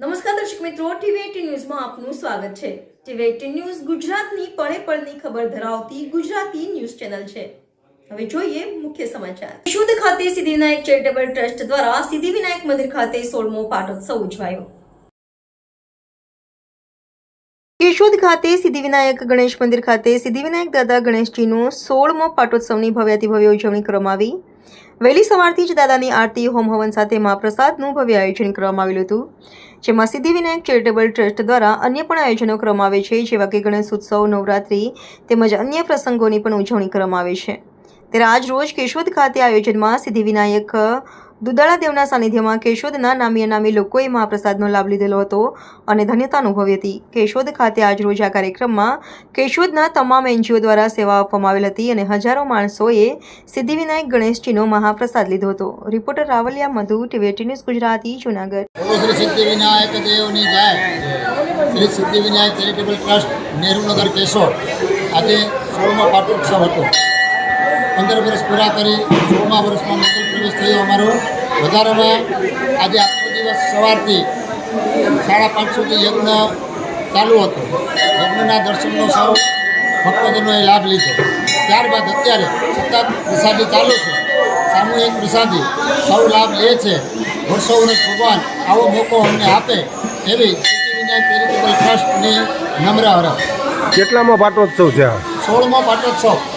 નમસ્કાર દર્શક મિત્રો, ટીવી18 ન્યૂઝમાં આપનું સ્વાગત છે। ટીવી18 ન્યૂઝ ગુજરાતની પળે પળની ખબર ધરાવતી ગુજરાતી ન્યૂઝ ચેનલ છે। હવે જોઈએ મુખ્ય સમાચાર। કેશોદ ખાતે સિદ્ધિવિનાયક ચેરિટેબલ ટ્રસ્ટ દ્વારા સિદ્ધિવિનાયક મંદિર ખાતે 16મો પાટોત્સવ ઉજવાયો। કેશોદ ખાતે સિદ્ધિવિનાયક ગણેશ મંદિર ખાતે સિદ્ધિવિનાયક દાદા ગણેશજીનો 16મો પાટોત્સવની ભવ્યાતિભવ્ય ઉજવણી કરવામાં આવી। વહેલી સવારથી જ દાદાની આરતી હોમ હવન સાથે મહાપ્રસાદનું ભવ્ય આયોજન કરવામાં આવેલું હતું, જેમાં સિદ્ધિવિનાયક ચેરિટેબલ ટ્રસ્ટ દ્વારા અન્ય પણ આયોજનો કરવામાં આવે છે, જેવા કે ગણેશ ઉત્સવ, નવરાત્રી તેમજ અન્ય પ્રસંગોની પણ ઉજવણી કરવામાં આવે છે। ત્યારે આજ રોજ કેશોદ ખાતે આયોજનમાં સિદ્ધિવિનાયક દુધાળા દેવના સાનિધ્યમાં કેશોદના નામી અનામી લોકોએ મહાપ્રસાદનો લાભ લીધેલો હતો અને ધન્યતા અનુભવી હતી। કેશોદ ખાતે આજ રોજ આ કાર્યક્રમમાં કેશોદના તમામ એનજીઓ દ્વારા સેવા આપવામાં આવેલ હતી અને હજારો માણસોએ સિદ્ધિવિનાયક ગણેશજીનો મહાપ્રસાદ લીધો હતો। રિપોર્ટર રાવલિયા મધુ, ટીવી18 ન્યૂઝ ગુજરાતી, જૂનાગઢ। શ્રી સિદ્ધિવિનાયક દેવની જય। શ્રી સિદ્ધિવિનાયક ચેરિટેબલ ટ્રસ્ટ નેહરુનગર કેશોદ આજે 16મો પાટોત્સવ હતો। 15 વર્ષ પૂરા કરી 16મા વર્ષમાં મંગલ પ્રવેશ થયો અમારો। વધારામાં આજે આખો દિવસ સવારથી 5:30 સુધી યજ્ઞ ચાલુ હતો। યજ્ઞના દર્શનનો સૌ ભક્તજનોએ લાભ લીધો। ત્યારબાદ અત્યારે સતત પ્રસાદી ચાલુ છે, સામૂહિક પ્રસાદી સૌ લાભ લે છે। વર્ષો વર્ષ ભગવાન આવો મોકો અમને આપે એવી સિદ્ધિવિનાયક ચેરિટેબલ ટ્રસ્ટની નમ્ર અરજ। કેટલામો પાટોત્સવ છે? 16મો પાટોત્સવ।